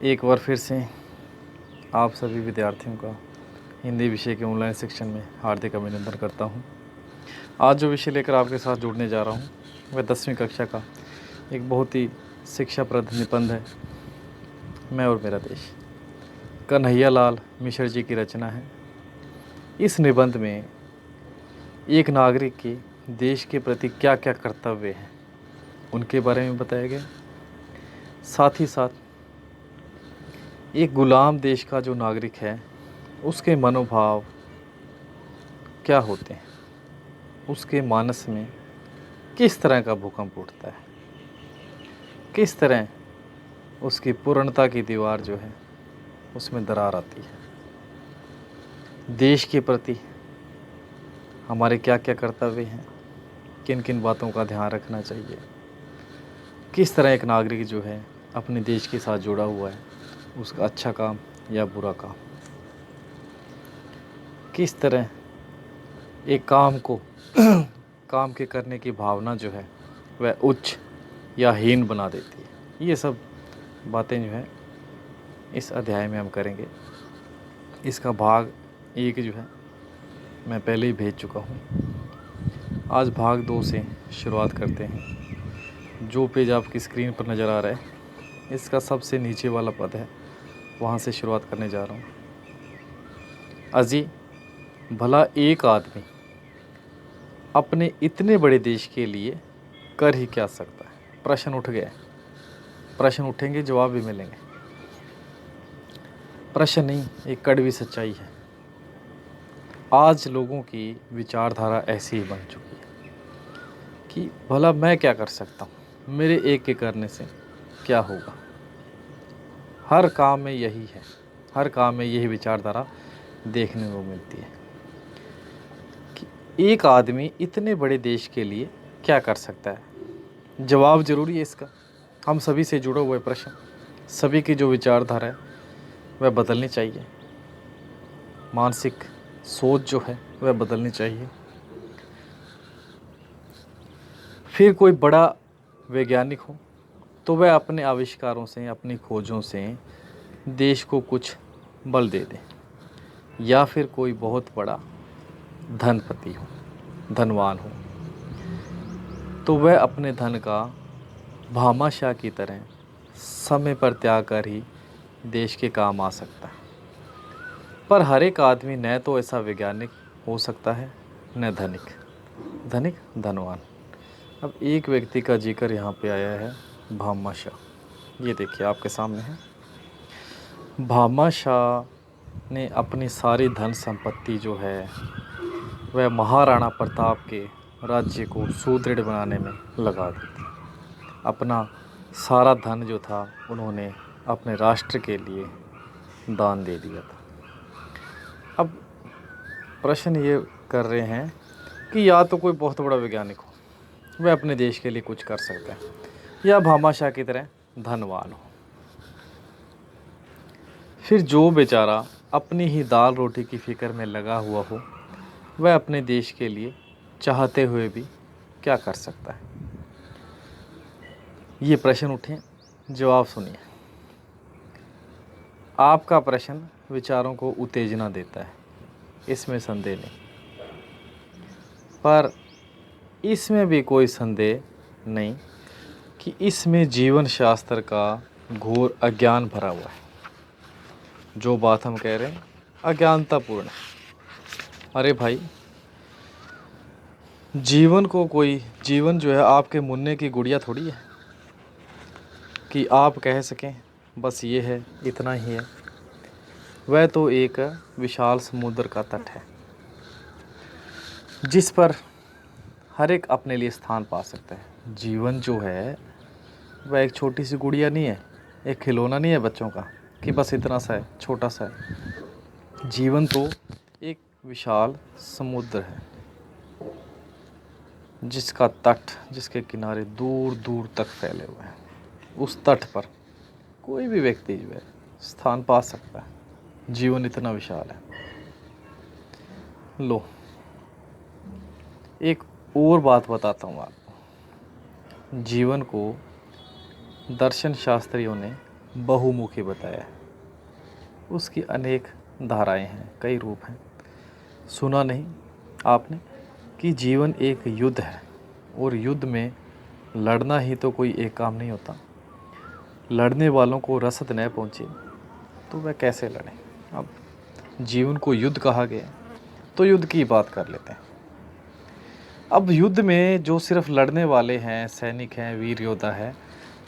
एक बार फिर से आप सभी विद्यार्थियों का हिंदी विषय के ऑनलाइन सेक्शन में हार्दिक अभिनंदन करता हूं। आज जो विषय लेकर आपके साथ जुड़ने जा रहा हूं वह 10वीं कक्षा का एक बहुत ही शिक्षाप्रद निबंध है। मैं और मेरा देश, कन्हैया लाल मिश्र जी की रचना है। इस निबंध में एक नागरिक के देश के प्रति क्या क्या कर्तव्य हैं उनके बारे में बताया गया। साथ ही साथ एक गुलाम देश का जो नागरिक है उसके मनोभाव क्या होते हैं, उसके मानस में किस तरह का भूकंप उठता है, किस तरह उसकी पूर्णता की दीवार जो है उसमें दरार आती है। देश के प्रति हमारे क्या क्या कर्तव्य हैं, किन किन बातों का ध्यान रखना चाहिए, किस तरह एक नागरिक जो है अपने देश के साथ जुड़ा हुआ है, उसका अच्छा काम या बुरा काम, किस तरह एक काम को काम के करने की भावना जो है वह उच्च या हीन बना देती है। ये सब बातें जो है इस अध्याय में हम करेंगे। इसका भाग 1 जो है मैं पहले ही भेज चुका हूँ। आज भाग 2 से शुरुआत करते हैं। जो पेज आपकी स्क्रीन पर नज़र आ रहा है इसका सबसे नीचे वाला पद है, वहाँ से शुरुआत करने जा रहा हूँ। अजी भला एक आदमी अपने इतने बड़े देश के लिए कर ही क्या सकता है। प्रश्न उठ गए, प्रश्न उठेंगे, जवाब भी मिलेंगे। प्रश्न नहीं, एक कड़वी सच्चाई है। आज लोगों की विचारधारा ऐसी ही बन चुकी है कि भला मैं क्या कर सकता हूँ, मेरे एक के करने से क्या होगा। हर काम में यही है, हर काम में यही विचारधारा देखने को मिलती है कि एक आदमी इतने बड़े देश के लिए क्या कर सकता है। जवाब ज़रूरी है इसका। हम सभी से जुड़ा हुआ प्रश्न, सभी की जो विचारधारा है वह बदलनी चाहिए, मानसिक सोच जो है वह बदलनी चाहिए। फिर कोई बड़ा वैज्ञानिक हो तो वह अपने आविष्कारों से, अपनी खोजों से देश को कुछ बल दे दे, या फिर कोई बहुत बड़ा धनपति हो, धनवान हो, तो वह अपने धन का भामाशाह की तरह समय पर त्याग कर ही देश के काम आ सकता है। पर हर एक आदमी न तो ऐसा वैज्ञानिक हो सकता है, न धनिक धनवान। अब एक व्यक्ति का जिक्र यहाँ पे आया है, भामाशाह। ये देखिए आपके सामने है। भामाशाह ने अपनी सारी धन संपत्ति जो है वह महाराणा प्रताप के राज्य को सुदृढ़ बनाने में लगा दी थी। अपना सारा धन जो था उन्होंने अपने राष्ट्र के लिए दान दे दिया था। अब प्रश्न ये कर रहे हैं कि या तो कोई बहुत बड़ा वैज्ञानिक हो, वह अपने देश के लिए कुछ कर सकता है, या भामाशाह की तरह धनवान हो। फिर जो बेचारा अपनी ही दाल रोटी की फिक्र में लगा हुआ हो, वह अपने देश के लिए चाहते हुए भी क्या कर सकता है। ये प्रश्न उठे, जवाब सुनिए। आपका प्रश्न विचारों को उत्तेजना देता है, इसमें संदेह नहीं, पर इसमें भी कोई संदेह नहीं कि इसमें जीवन शास्त्र का घोर अज्ञान भरा हुआ है। जो बात हम कह रहे हैं अज्ञानतापूर्ण है। अरे भाई, जीवन जो है आपके मुन्ने की गुड़िया थोड़ी है कि आप कह सकें बस ये है, इतना ही है। वह तो एक विशाल समुद्र का तट है जिस पर हर एक अपने लिए स्थान पा सकता है। जीवन जो है वह एक छोटी सी गुड़िया नहीं है, एक खिलौना नहीं है बच्चों का कि बस इतना सा है, छोटा सा है। जीवन तो एक विशाल समुद्र है जिसका तट, जिसके किनारे दूर दूर तक फैले हुए हैं। उस तट पर कोई भी व्यक्ति जो है स्थान पा सकता है। जीवन इतना विशाल है। लो, एक और बात बताता हूँ आपको। जीवन को दर्शन शास्त्रियों ने बहुमुखी बताया है। उसकी अनेक धाराएं हैं, कई रूप हैं। सुना नहीं आपने कि जीवन एक युद्ध है और युद्ध में लड़ना ही तो कोई एक काम नहीं होता। लड़ने वालों को रसद न पहुँचे तो वह कैसे लड़ें। अब जीवन को युद्ध कहा गया तो युद्ध की बात कर लेते हैं। अब युद्ध में जो सिर्फ लड़ने वाले हैं, सैनिक हैं, वीर योद्धा है,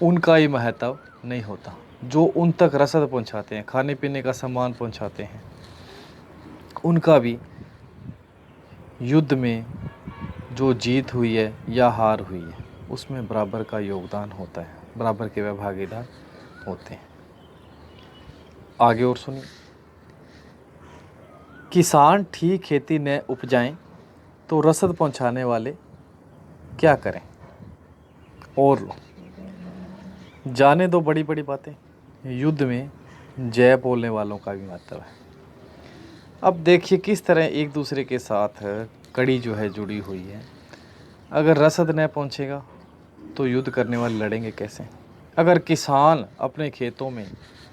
उनका ही महत्व नहीं होता। जो उन तक रसद पहुंचाते हैं, खाने पीने का सामान पहुंचाते हैं, उनका भी युद्ध में जो जीत हुई है या हार हुई है उसमें बराबर का योगदान होता है, बराबर के वह भागीदार होते हैं। आगे और सुनिए। किसान ठीक खेती न उपजाएं तो रसद पहुंचाने वाले क्या करें। और लो, जाने दो बड़ी बड़ी बातें। युद्ध में जय बोलने वालों का भी महत्व है। अब देखिए किस तरह एक दूसरे के साथ कड़ी जो है जुड़ी हुई है। अगर रसद न पहुंचेगा तो युद्ध करने वाले लड़ेंगे कैसे। अगर किसान अपने खेतों में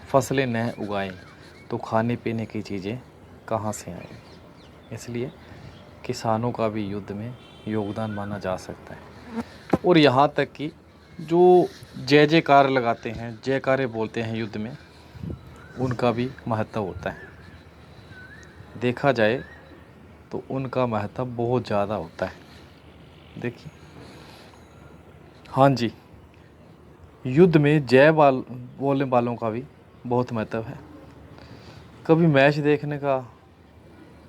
फसलें न उगाएं तो खाने पीने की चीज़ें कहाँ से आएंगी। इसलिए किसानों का भी युद्ध में योगदान माना जा सकता है। और यहाँ तक कि जो जय जयकार लगाते हैं, जयकारे बोलते हैं युद्ध में, उनका भी महत्व होता है। देखा जाए तो उनका महत्व बहुत ज़्यादा होता है। देखिए, हाँ जी, युद्ध में जय बोलने वालों का भी बहुत महत्व है। कभी मैच देखने का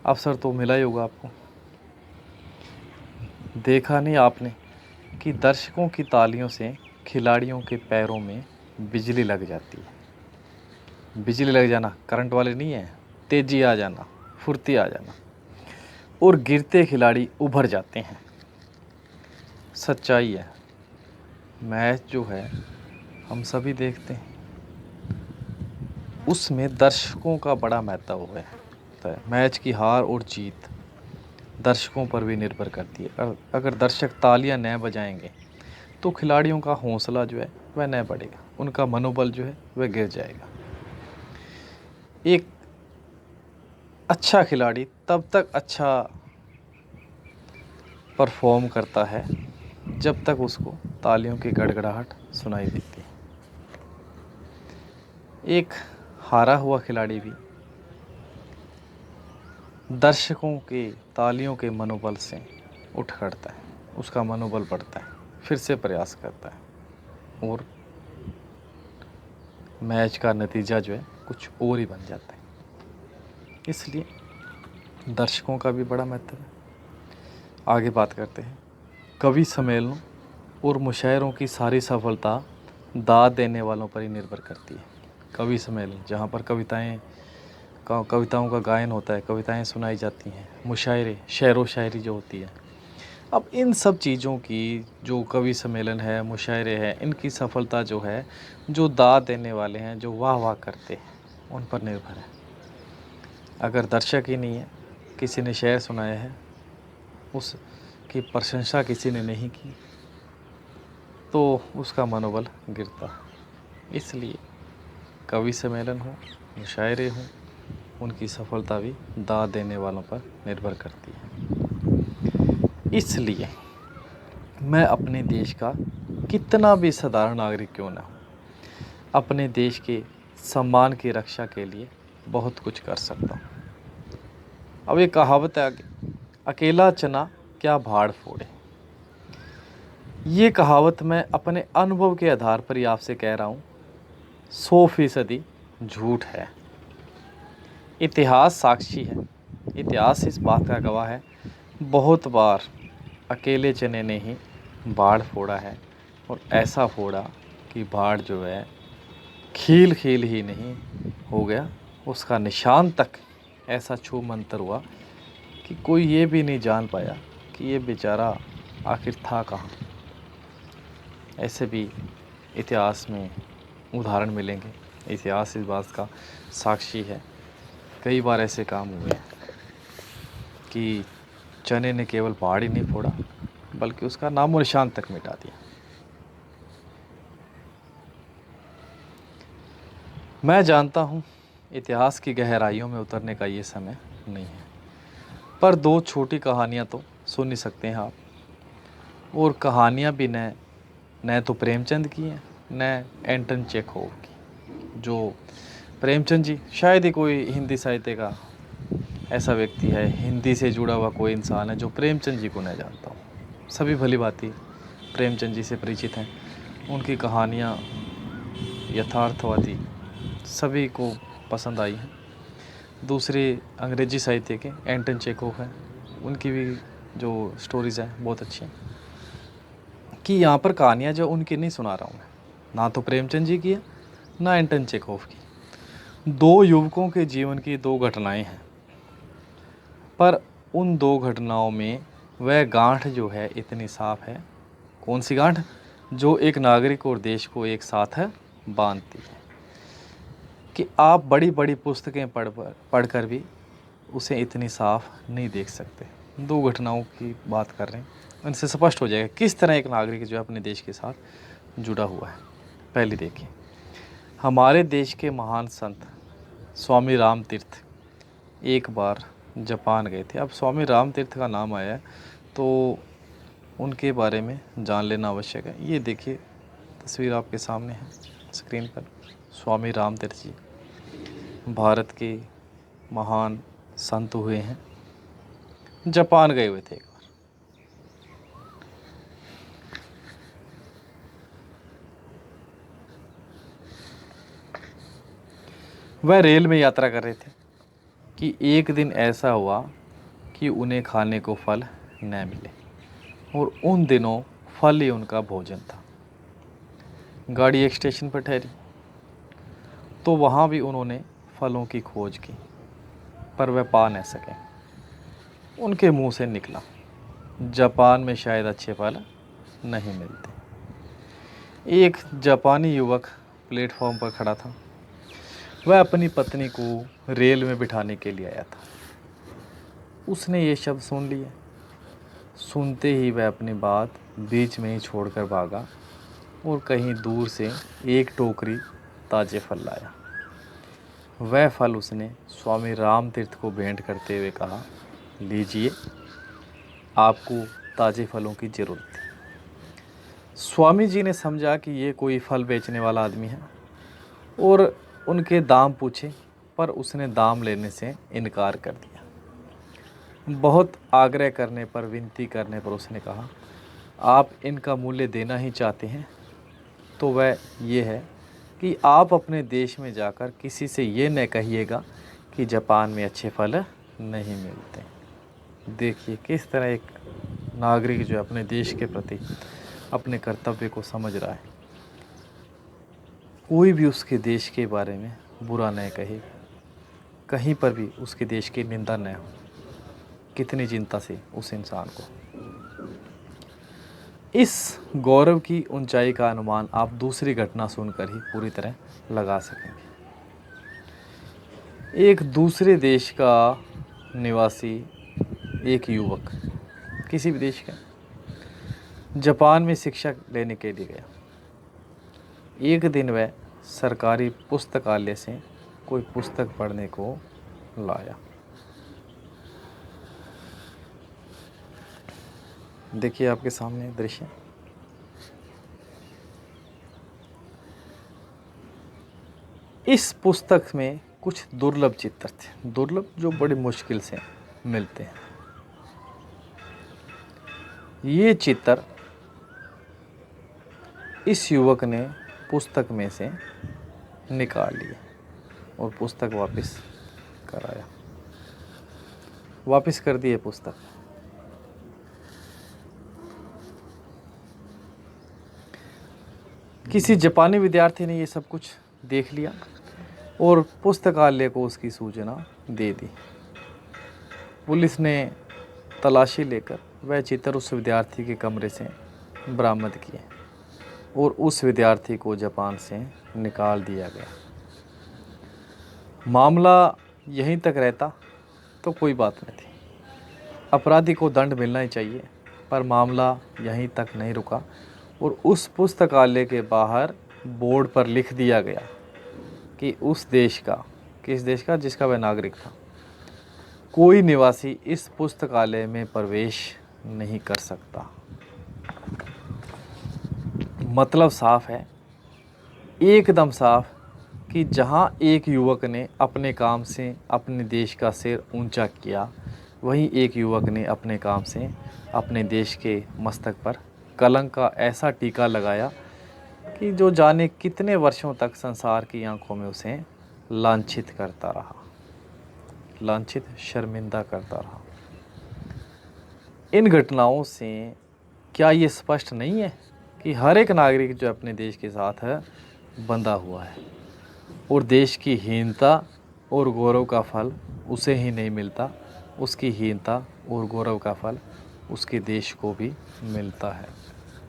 अवसर तो मिला ही होगा आपको। देखा नहीं आपने कि दर्शकों की तालियों से खिलाड़ियों के पैरों में बिजली लग जाती है। बिजली लग जाना करंट वाले नहीं है, तेज़ी आ जाना, फुर्ती आ जाना, और गिरते खिलाड़ी उभर जाते हैं। सच्चाई है। मैच जो है हम सभी देखते हैं, उसमें दर्शकों का बड़ा महत्व है। मैच की हार और जीत दर्शकों पर भी निर्भर करती है। अगर दर्शक तालियां न बजाएंगे तो खिलाड़ियों का हौसला जो है वह न बढ़ेगा, उनका मनोबल जो है वह गिर जाएगा। एक अच्छा खिलाड़ी तब तक अच्छा परफॉर्म करता है जब तक उसको तालियों की गड़गड़ाहट सुनाई देती है। एक हारा हुआ खिलाड़ी भी दर्शकों के तालियों के मनोबल से उठ खड़ता है, उसका मनोबल बढ़ता है, फिर से प्रयास करता है और मैच का नतीजा जो है कुछ और ही बन जाता है। इसलिए दर्शकों का भी बड़ा महत्व है। आगे बात करते हैं। कवि सम्मेलनों और मुशायरों की सारी सफलता दाद देने वालों पर ही निर्भर करती है। कवि सम्मेलन जहाँ पर कविताओं का गायन होता है, कविताएं सुनाई जाती हैं, मुशायरे, शेर व शायरी जो होती है। अब इन सब चीज़ों की जो कवि सम्मेलन है, मुशायरे हैं, इनकी सफलता जो है, जो दाद देने वाले हैं, जो वाह वाह करते हैं, उन पर निर्भर है। अगर दर्शक ही नहीं है, किसी ने शेर सुनाया है, उसकी प्रशंसा किसी ने नहीं की, तो उसका मनोबल गिरता है। इसलिए कवि सम्मेलन हो, मुशायरे हों, उनकी सफलता भी दाद देने वालों पर निर्भर करती है। इसलिए मैं अपने देश का कितना भी साधारण नागरिक क्यों ना हो, अपने देश के सम्मान की रक्षा के लिए बहुत कुछ कर सकता हूँ। अब ये कहावत है, अकेला चना क्या भाड़ फोड़े। ये कहावत मैं अपने अनुभव के आधार पर ही आपसे कह रहा हूँ, 100% झूठ है। इतिहास साक्षी है, इतिहास इस बात का गवाह है, बहुत बार अकेले चने ने ही बाढ़ फोड़ा है, और ऐसा फोड़ा कि बाढ़ जो है खील खील ही नहीं हो गया, उसका निशान तक ऐसा छू मंतर हुआ कि कोई ये भी नहीं जान पाया कि ये बेचारा आखिर था कहाँ। ऐसे भी इतिहास में उदाहरण मिलेंगे। इतिहास इस बात का साक्षी है। कई बार ऐसे काम हुए हैं कि चने ने केवल पहाड़ ही नहीं फोड़ा, बल्कि उसका नामो निशान तक मिटा दिया। मैं जानता हूँ इतिहास की गहराइयों में उतरने का ये समय नहीं है, पर दो छोटी कहानियाँ तो सुन ही सकते हैं आप। और कहानियाँ भी न न तो प्रेमचंद की हैं, न एंटन चेखोव की। जो प्रेमचंद जी शायद ही कोई हिंदी साहित्य का ऐसा व्यक्ति है, हिंदी से जुड़ा हुआ कोई इंसान है जो प्रेमचंद जी को नहीं जानता हो। सभी भली भांति प्रेमचंद जी से परिचित हैं। उनकी कहानियाँ यथार्थवादी सभी को पसंद आई हैं। दूसरे अंग्रेजी साहित्य के एंटन चेखोव हैं, उनकी भी जो स्टोरीज़ हैं बहुत अच्छी हैं। कि यहाँ पर कहानियाँ जो उनकी नहीं सुना रहा हूँ मैं, ना तो प्रेमचंद जी की है ना एंटन चेखोव की। दो युवकों के जीवन की दो घटनाएं हैं, पर उन दो घटनाओं में वह गांठ जो है इतनी साफ है। कौन सी गांठ? जो एक नागरिक और देश को एक साथ बांधती है कि आप बड़ी बड़ी पुस्तकें पढ़कर भी उसे इतनी साफ नहीं देख सकते। दो घटनाओं की बात कर रहे हैं, उनसे स्पष्ट हो जाएगा किस तरह एक नागरिक जो है अपने देश के साथ जुड़ा हुआ है। पहली देखिए, हमारे देश के महान संत स्वामी राम तीर्थ एक बार जापान गए थे। अब स्वामी राम तीर्थ का नाम आया है तो उनके बारे में जान लेना आवश्यक है। ये देखिए तस्वीर आपके सामने है स्क्रीन पर। स्वामी राम तीर्थ जी भारत के महान संत हुए हैं, जापान गए हुए थे एक बार। वह रेल में यात्रा कर रहे थे कि एक दिन ऐसा हुआ कि उन्हें खाने को फल न मिले, और उन दिनों फल ही उनका भोजन था। गाड़ी एक स्टेशन पर ठहरी तो वहाँ भी उन्होंने फलों की खोज की, पर वह पा न सके। उनके मुंह से निकला, जापान में शायद अच्छे फल नहीं मिलते। एक जापानी युवक प्लेटफॉर्म पर खड़ा था। वह अपनी पत्नी को रेल में बिठाने के लिए आया था। उसने ये शब्द सुन लिए। सुनते ही वह अपनी बात बीच में ही छोड़कर भागा और कहीं दूर से एक टोकरी ताज़े फल लाया। वह फल उसने स्वामी राम तीर्थ को भेंट करते हुए कहा, लीजिए, आपको ताज़े फलों की ज़रूरत थी। स्वामी जी ने समझा कि ये कोई फल बेचने वाला आदमी है और उनके दाम पूछे, पर उसने दाम लेने से इनकार कर दिया। बहुत आग्रह करने पर, विनती करने पर उसने कहा, आप इनका मूल्य देना ही चाहते हैं तो वह ये है कि आप अपने देश में जाकर किसी से ये न कहिएगा कि जापान में अच्छे फल नहीं मिलते। देखिए किस तरह एक नागरिक जो अपने देश के प्रति अपने कर्तव्य को समझ रहा है। कोई भी उसके देश के बारे में बुरा न कहे, कहीं पर भी उसके देश की निंदा न हो। कितनी चिंता से उस इंसान को। इस गौरव की ऊंचाई का अनुमान आप दूसरी घटना सुनकर ही पूरी तरह लगा सकेंगे। एक दूसरे देश का निवासी, एक युवक, किसी भी देश का, जापान में शिक्षा लेने के लिए गया। एक दिन वह सरकारी पुस्तकालय से कोई पुस्तक पढ़ने को लाया। देखिए आपके सामने दृश्य। इस पुस्तक में कुछ दुर्लभ चित्र थे, दुर्लभ जो बड़ी मुश्किल से मिलते हैं। ये चित्र इस युवक ने पुस्तक में से निकाल लिए और पुस्तक वापस कराया, वापस कर दिए पुस्तक। किसी जापानी विद्यार्थी ने ये सब कुछ देख लिया और पुस्तकालय को उसकी सूचना दे दी। पुलिस ने तलाशी लेकर वह चित्र उस विद्यार्थी के कमरे से बरामद किए और उस विद्यार्थी को जापान से निकाल दिया गया। मामला यहीं तक रहता तो कोई बात नहीं थी, अपराधी को दंड मिलना ही चाहिए, पर मामला यहीं तक नहीं रुका और उस पुस्तकालय के बाहर बोर्ड पर लिख दिया गया कि उस देश का, किस देश का, जिसका वह नागरिक था, कोई निवासी इस पुस्तकालय में प्रवेश नहीं कर सकता। मतलब साफ है, एकदम साफ, कि जहाँ एक युवक ने अपने काम से अपने देश का सिर ऊंचा किया, वहीं एक युवक ने अपने काम से अपने देश के मस्तक पर कलंक का ऐसा टीका लगाया कि जो जाने कितने वर्षों तक संसार की आंखों में उसे लांछित करता रहा, लांछित, शर्मिंदा करता रहा। इन घटनाओं से क्या ये स्पष्ट नहीं है कि हर एक नागरिक जो अपने देश के साथ है बंधा हुआ है, और देश की हीनता और गौरव का फल उसे ही नहीं मिलता, उसकी हीनता और गौरव का फल उसके देश को भी मिलता है।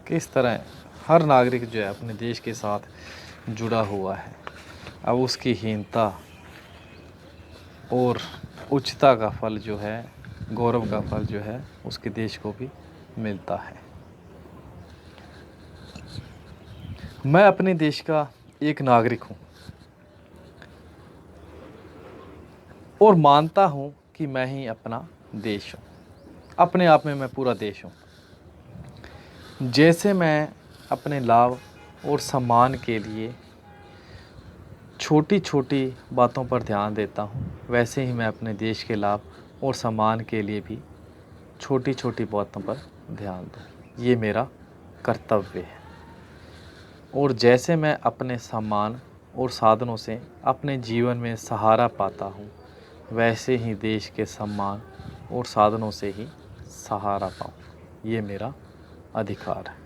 किस तरह हर नागरिक जो है अपने देश के साथ जुड़ा हुआ है, अब उसकी हीनता और उच्चता का फल जो है, गौरव का फल जो है, उसके देश को भी मिलता है। मैं अपने देश का एक नागरिक हूँ और मानता हूँ कि मैं ही अपना देश हूँ, अपने आप में मैं पूरा देश हूँ। जैसे मैं अपने लाभ और सम्मान के लिए छोटी छोटी बातों पर ध्यान देता हूँ, वैसे ही मैं अपने देश के लाभ और सम्मान के लिए भी छोटी छोटी बातों पर ध्यान दूँ, ये मेरा कर्तव्य है। और जैसे मैं अपने सम्मान और साधनों से अपने जीवन में सहारा पाता हूँ, वैसे ही देश के सम्मान और साधनों से ही सहारा पाऊँ, ये मेरा अधिकार है।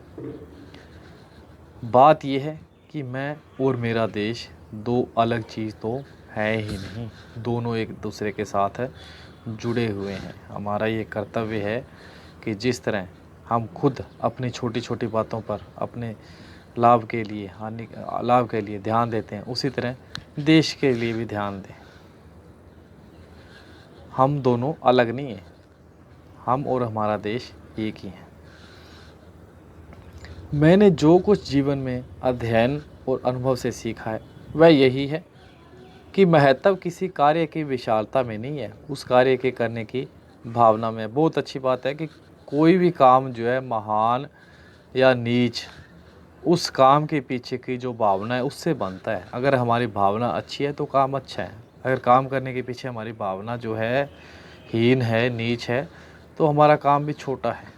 बात यह है कि मैं और मेरा देश दो अलग चीज़ तो है ही नहीं, दोनों एक दूसरे के साथ जुड़े हुए हैं। हमारा ये कर्तव्य है कि जिस तरह हम खुद अपनी छोटी छोटी बातों पर अपने लाभ के लिए, लाभ के लिए ध्यान देते हैं, उसी तरह देश के लिए भी ध्यान दें। हम दोनों अलग नहीं हैं, हम और हमारा देश एक ही है। मैंने जो कुछ जीवन में अध्ययन और अनुभव से सीखा है वह यही है कि महत्व किसी कार्य की विशालता में नहीं है, उस कार्य के करने की भावना में। बहुत अच्छी बात है कि कोई भी काम जो है महान या नीच, उस काम के पीछे की जो भावना है उससे बनता है। अगर हमारी भावना अच्छी है तो काम अच्छा है, अगर काम करने के पीछे हमारी भावना जो है हीन है, नीच है, तो हमारा काम भी छोटा है।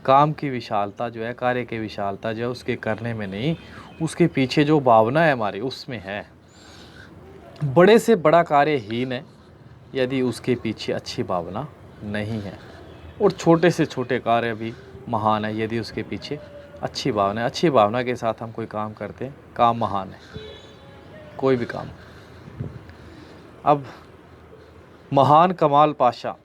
काम की विशालता जो है, कार्य की विशालता जो है उसके करने में नहीं, उसके पीछे जो भावना है हमारी उसमें है। बड़े से बड़ा कार्य हीन है यदि उसके पीछे अच्छी भावना नहीं है, और छोटे से छोटे कार्य भी महान है यदि उसके पीछे अच्छी भावना है। अच्छी भावना के साथ हम कोई काम करते हैं, काम महान है, कोई भी काम। अब महान कमाल पाशा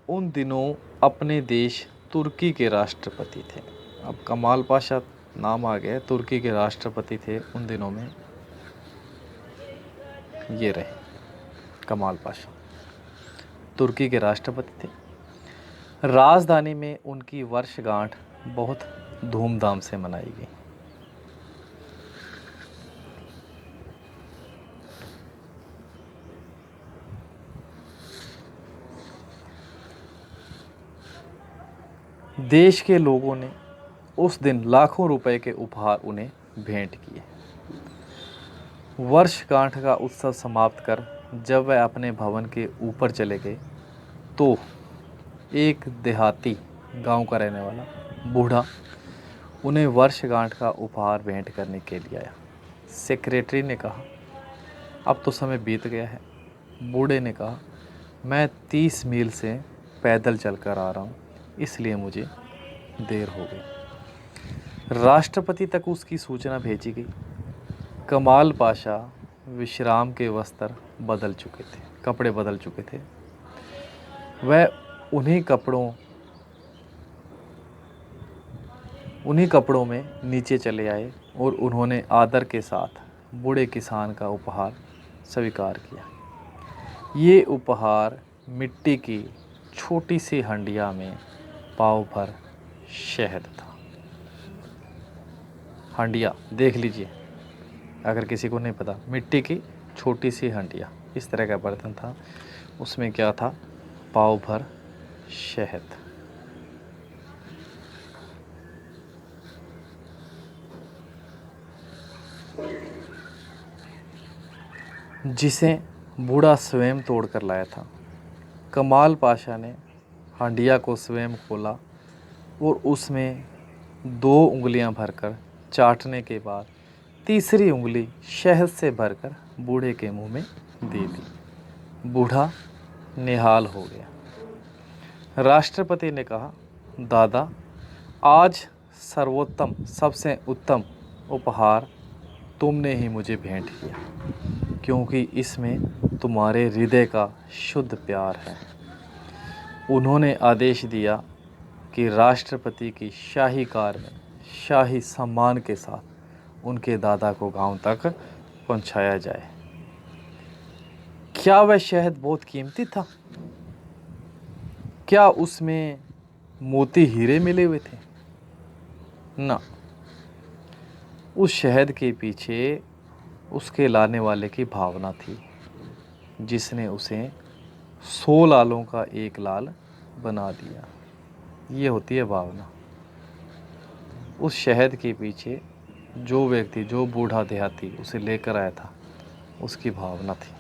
उन दिनों अपने देश तुर्की के राष्ट्रपति थे। अब कमाल पाशा नाम आ गया, तुर्की के राष्ट्रपति थे उन दिनों में, ये रहे कमाल पाशा, तुर्की के राष्ट्रपति थे। राजधानी में उनकी वर्षगांठ बहुत धूमधाम से मनाई गई। देश के लोगों ने उस दिन लाखों रुपए के उपहार उन्हें भेंट किए। वर्षगांठ का उत्सव समाप्त कर जब वह अपने भवन के ऊपर चले गए तो एक देहाती, गांव का रहने वाला बूढ़ा उन्हें वर्षगांठ का उपहार भेंट करने के लिए आया। सेक्रेटरी ने कहा, अब तो समय बीत गया है। बूढ़े ने कहा, मैं 30 मील से पैदल चलकर आ रहा हूँ, इसलिए मुझे देर हो गई। राष्ट्रपति तक उसकी सूचना भेजी गई। कमाल पाशा विश्राम के वस्त्र बदल चुके थे, कपड़े बदल चुके थे। वह उन्हीं कपड़ों में नीचे चले आए और उन्होंने आदर के साथ बूढ़े किसान का उपहार स्वीकार किया। ये उपहार मिट्टी की छोटी सी हंडिया में पाव भर शहद था। हंडिया देख लीजिए, अगर किसी को नहीं पता, मिट्टी की छोटी सी हंडिया, इस तरह का बर्तन था। उसमें क्या था? पाव भर शहद। जिसे बूढ़ा स्वयं तोड़ कर लाया था। कमाल पाशा ने हांडिया को स्वयं खोला और उसमें 2 उंगलियां भरकर चाटने के बाद तीसरी उंगली शहद से भरकर बूढ़े के मुंह में दे दी। बूढ़ा निहाल हो गया। राष्ट्रपति ने कहा, दादा, आज सर्वोत्तम, सबसे उत्तम उपहार तुमने ही मुझे भेंट किया, क्योंकि इसमें तुम्हारे हृदय का शुद्ध प्यार है। उन्होंने आदेश दिया कि राष्ट्रपति की शाही कार में शाही सम्मान के साथ उनके दादा को गांव तक पहुंचाया जाए। क्या वह शहद बहुत कीमती था? क्या उसमें मोती हीरे मिले हुए थे? ना, उस शहद के पीछे उसके लाने वाले की भावना थी, जिसने उसे 100 लालों का एक लाल बना दिया। ये होती है भावना। उस शहद के पीछे जो व्यक्ति, जो बूढ़ा देहाती उसे लेकर आया था, उसकी भावना थी।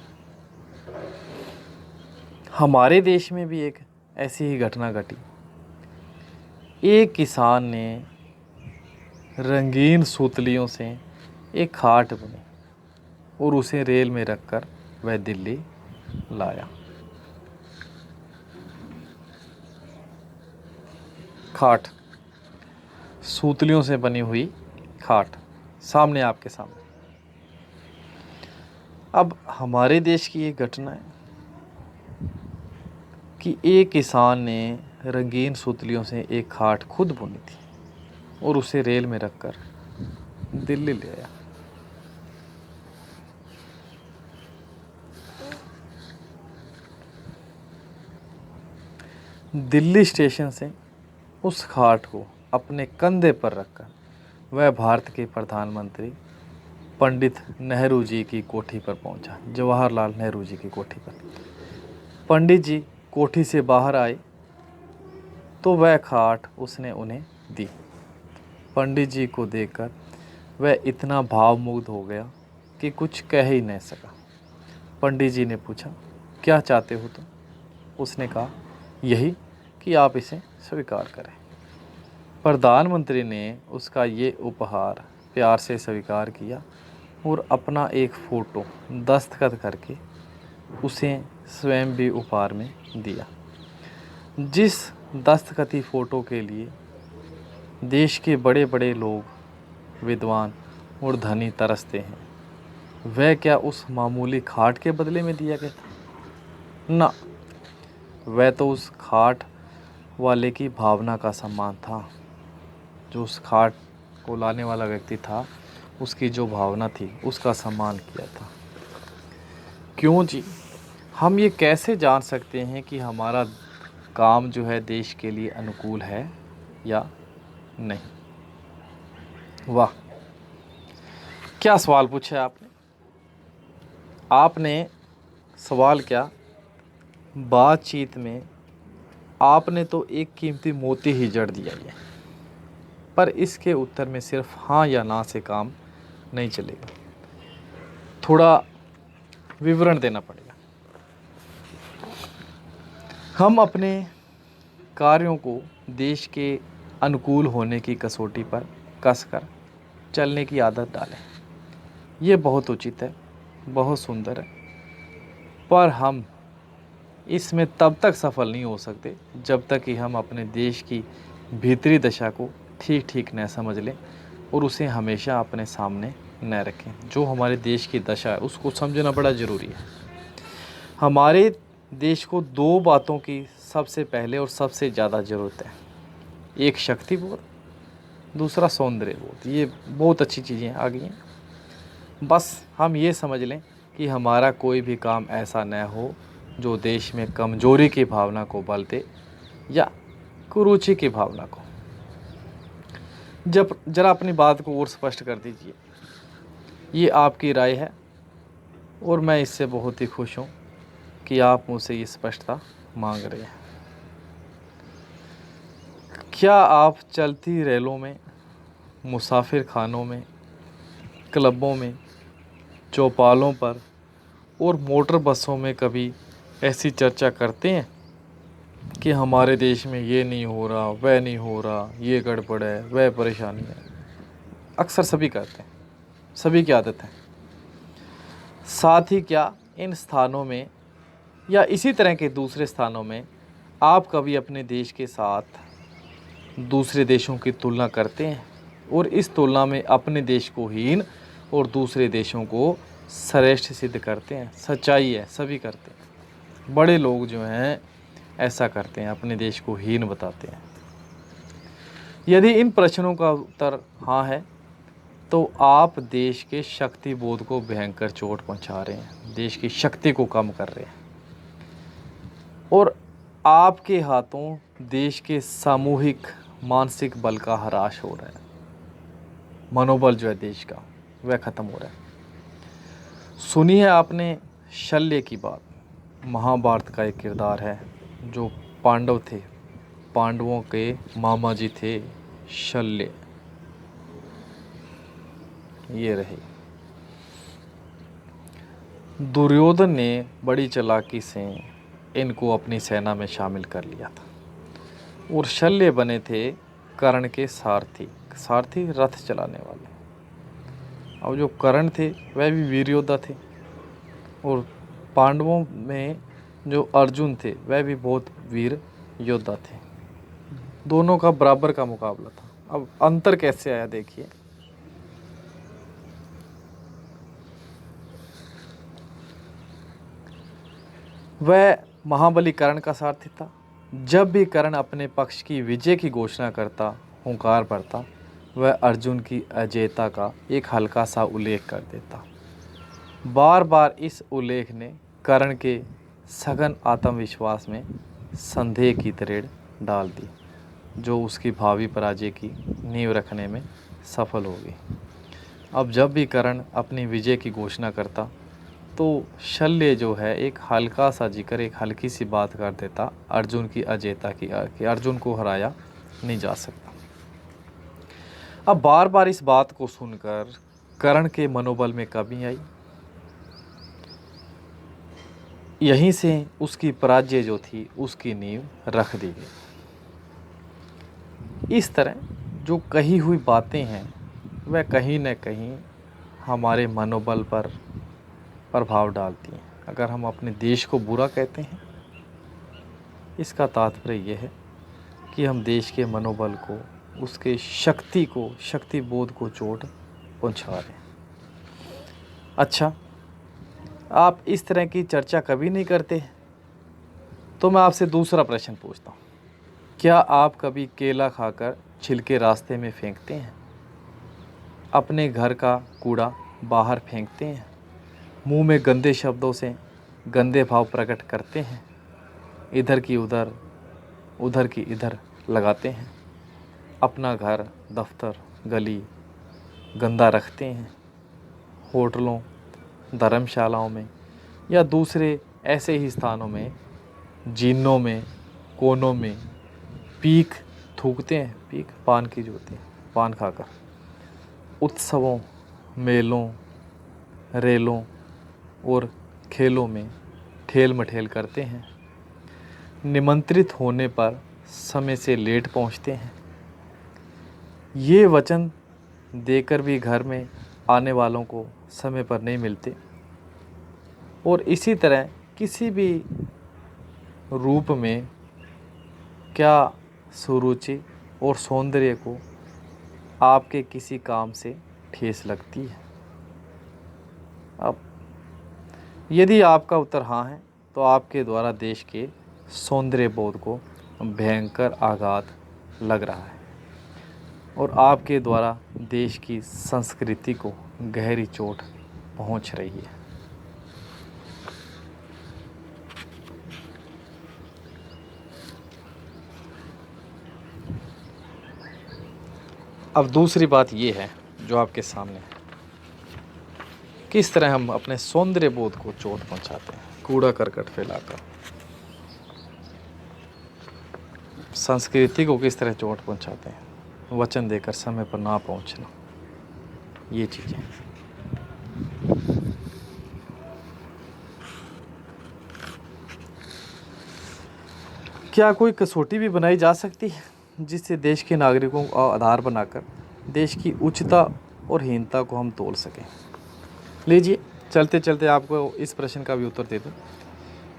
हमारे देश में भी एक ऐसी ही घटना घटी। एक किसान ने रंगीन सूतलियों से एक खाट बुनी और उसे रेल में रखकर वह दिल्ली लाया। खाट, सूतलियों से बनी हुई खाट, सामने, आपके सामने। अब हमारे देश की एक घटना है कि एक किसान ने रंगीन सूतलियों से एक खाट खुद बुनी थी और उसे रेल में रखकर दिल्ली ले आया। दिल्ली स्टेशन से उस खाट को अपने कंधे पर रखकर वह भारत के प्रधानमंत्री पंडित नेहरू जी की कोठी पर पहुंचा, जवाहरलाल नेहरू जी की कोठी पर। पंडित जी कोठी से बाहर आए तो वह खाट उसने उन्हें दी। पंडित जी को देखकर वह इतना भावमुग्ध हो गया कि कुछ कह ही नहीं सका। पंडित जी ने पूछा, क्या चाहते हो तुम? उसने कहा, यही कि आप इसे स्वीकार करें। प्रधानमंत्री ने उसका ये उपहार प्यार से स्वीकार किया और अपना एक फ़ोटो दस्तखत करके उसे स्वयं भी उपहार में दिया। जिस दस्तखती फ़ोटो के लिए देश के बड़े बड़े लोग, विद्वान और धनी तरसते हैं, वह क्या उस मामूली खाट के बदले में दिया गया था? ना, वह तो उस खाट वाले की भावना का सम्मान था। जो उस खाट को लाने वाला व्यक्ति था, उसकी जो भावना थी, उसका सम्मान किया था। क्यों जी? हम ये कैसे जान सकते हैं कि हमारा काम जो है देश के लिए अनुकूल है या नहीं? वाह, क्या सवाल पूछा आपने। आपने सवाल क्या, बातचीत में आपने तो एक कीमती मोती ही जड़ दिया है, पर इसके उत्तर में सिर्फ हाँ या ना से काम नहीं चलेगा, थोड़ा विवरण देना पड़ेगा। हम अपने कार्यों को देश के अनुकूल होने की कसौटी पर कसकर चलने की आदत डालें। ये बहुत उचित है, बहुत सुंदर है, पर हम इसमें तब तक सफल नहीं हो सकते जब तक कि हम अपने देश की भीतरी दशा को ठीक ठीक न समझ लें और उसे हमेशा अपने सामने न रखें। जो हमारे देश की दशा है उसको समझना बड़ा ज़रूरी है। हमारे देश को 2 बातों की सबसे पहले और सबसे ज़्यादा ज़रूरत है। एक शक्ति बोध, दूसरा सौंदर्य बोध। ये बहुत अच्छी चीज़ें आ गई हैं। बस हम ये समझ लें कि हमारा कोई भी काम ऐसा न हो जो देश में कमजोरी की भावना को बल दे या कुरुचि की भावना को। जब जरा अपनी बात को और स्पष्ट कर दीजिए। ये आपकी राय है और मैं इससे बहुत ही खुश हूँ कि आप मुझसे ये स्पष्टता मांग रहे हैं। क्या आप चलती रेलों में, मुसाफिर खानों में, क्लबों में, चौपालों पर और मोटर बसों में कभी ऐसी चर्चा करते हैं कि हमारे देश में ये नहीं हो रहा, वह नहीं हो रहा, ये गड़बड़ है, वह परेशानी है? अक्सर सभी करते हैं, सभी की आदत है। साथ ही क्या इन स्थानों में या इसी तरह के दूसरे स्थानों में आप कभी अपने देश के साथ दूसरे देशों की तुलना करते हैं और इस तुलना में अपने देश को हीन और दूसरे देशों को श्रेष्ठ सिद्ध करते हैं? सच्चाई है, सभी करते हैं। बड़े लोग जो हैं ऐसा करते हैं, अपने देश को हीन बताते हैं। यदि इन प्रश्नों का उत्तर हाँ है तो आप देश के शक्ति बोध को भयंकर चोट पहुंचा रहे हैं, देश की शक्ति को कम कर रहे हैं और आपके हाथों देश के सामूहिक मानसिक बल का ह्रास हो रहा है। मनोबल जो है देश का वह खत्म हो रहा है। सुनी है आपने शल्य की बात? महाभारत का एक किरदार है जो पांडव थे, पांडवों के मामा जी थे शल्य। ये रहे। दुर्योधन ने बड़ी चालाकी से इनको अपनी सेना में शामिल कर लिया था और शल्य बने थे कर्ण के सारथी। सारथी रथ चलाने वाले। अब जो कर्ण थे वह भी वीर योद्धा थे और पांडवों में जो अर्जुन थे वह भी बहुत वीर योद्धा थे। दोनों का बराबर का मुकाबला था। अब अंतर कैसे आया देखिए। वह महाबली कर्ण का सारथी था। जब भी कर्ण अपने पक्ष की विजय की घोषणा करता, हुंकार भरता, वह अर्जुन की अजेयता का एक हल्का सा उल्लेख कर देता। बार बार इस उल्लेख ने कर्ण के सघन आत्मविश्वास में संदेह की दरेड़ डाल दी, जो उसकी भावी पराजय की नींव रखने में सफल होगी। अब जब भी कर्ण अपनी विजय की घोषणा करता तो शल्य जो है एक हल्का सा जिक्र, एक हल्की सी बात कर देता अर्जुन की अजेयता की, कि अर्जुन को हराया नहीं जा सकता। अब बार बार इस बात को सुनकर कर्ण के मनोबल में कमी आई। यहीं से उसकी पराजय जो थी उसकी नींव रख दी गई। इस तरह जो कही हुई बातें हैं वह कहीं न कहीं हमारे मनोबल पर प्रभाव डालती हैं। अगर हम अपने देश को बुरा कहते हैं, इसका तात्पर्य यह है कि हम देश के मनोबल को, उसके शक्ति को, शक्ति बोध को चोट पहुंचा रहे हैं। अच्छा, आप इस तरह की चर्चा कभी नहीं करते, तो मैं आपसे दूसरा प्रश्न पूछता हूँ। क्या आप कभी केला खाकर छिलके रास्ते में फेंकते हैं? अपने घर का कूड़ा बाहर फेंकते हैं? मुंह में गंदे शब्दों से गंदे भाव प्रकट करते हैं? इधर की उधर, उधर की इधर लगाते हैं? अपना घर, दफ्तर, गली गंदा रखते हैं? होटलों, धर्मशालाओं में या दूसरे ऐसे ही स्थानों में, जीनों में, कोनों में पीक थूकते हैं? पीक पान की जो होती है, पान खाकर उत्सवों, मेलों, रेलों और खेलों में ठेल मठेल करते हैं? निमंत्रित होने पर समय से लेट पहुंचते हैं? ये वचन देकर भी घर में आने वालों को समय पर नहीं मिलते और इसी तरह किसी भी रूप में क्या सुरुचि और सौंदर्य को आपके किसी काम से ठेस लगती है? अब यदि आपका उत्तर हाँ है तो आपके द्वारा देश के सौंदर्य बोध को भयंकर आघात लग रहा है और आपके द्वारा देश की संस्कृति को गहरी चोट पहुंच रही है। अब दूसरी बात ये है जो आपके सामने है। किस तरह हम अपने सौंदर्य बोध को चोट पहुंचाते हैं, कूड़ा करकट फैलाकर। संस्कृति को किस तरह चोट पहुंचाते हैं, वचन देकर समय पर ना पहुंचना, ये चीज़ें। क्या कोई कसौटी भी बनाई जा सकती है जिससे देश के नागरिकों का आधार बनाकर देश की उच्चता और हीनता को हम तोल सकें? लीजिए, चलते चलते आपको इस प्रश्न का भी उत्तर दे दूं।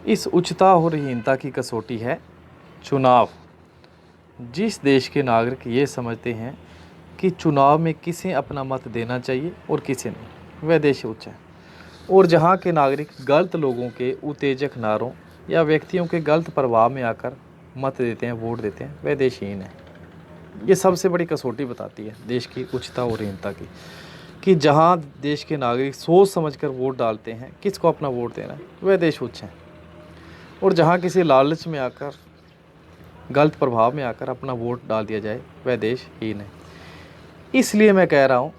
इस उच्चता और हीनता की कसौटी है चुनाव। जिस देश के नागरिक ये समझते हैं कि चुनाव में किसे अपना मत देना चाहिए और किसे नहीं, वह देश उच्च है। और जहाँ के नागरिक गलत लोगों के उत्तेजक नारों या व्यक्तियों के गलत प्रभाव में आकर मत देते हैं, वोट देते हैं, वह देशहीन है। ये सबसे बड़ी कसौटी बताती है देश की उच्चता और हीनता की, कि जहाँ देश के नागरिक सोच समझकर वोट डालते हैं किसको अपना वोट देना है, वह देश उच्च है। और जहाँ किसी लालच में आकर, गलत प्रभाव में आकर अपना वोट डाल दिया जाए, वह देश हीन है। इसलिए मैं कह रहा हूँ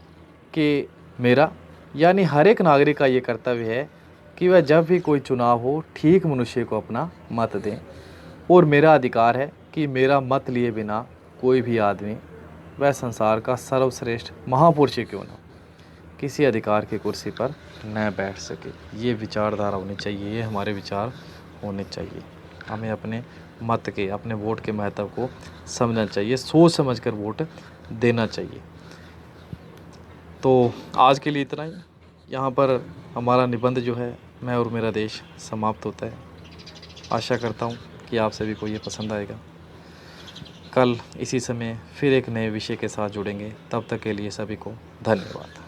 कि मेरा यानी हर एक नागरिक का ये कर्तव्य है कि वह जब भी कोई चुनाव हो ठीक मनुष्य को अपना मत दें। और मेरा अधिकार है कि मेरा मत लिए बिना कोई भी आदमी, वह संसार का सर्वश्रेष्ठ महापुरुष क्यों ना, किसी अधिकार की कुर्सी पर न बैठ सके। ये विचारधारा होनी चाहिए, ये हमारे विचार होने चाहिए। हमें अपने मत के, अपने वोट के महत्व को समझना चाहिए, सोच समझकर वोट देना चाहिए। तो आज के लिए इतना ही। यहाँ पर हमारा निबंध जो है, मैं और मेरा देश, समाप्त होता है। आशा करता हूँ कि आप सभी को ये पसंद आएगा। कल इसी समय फिर एक नए विषय के साथ जुड़ेंगे। तब तक के लिए सभी को धन्यवाद।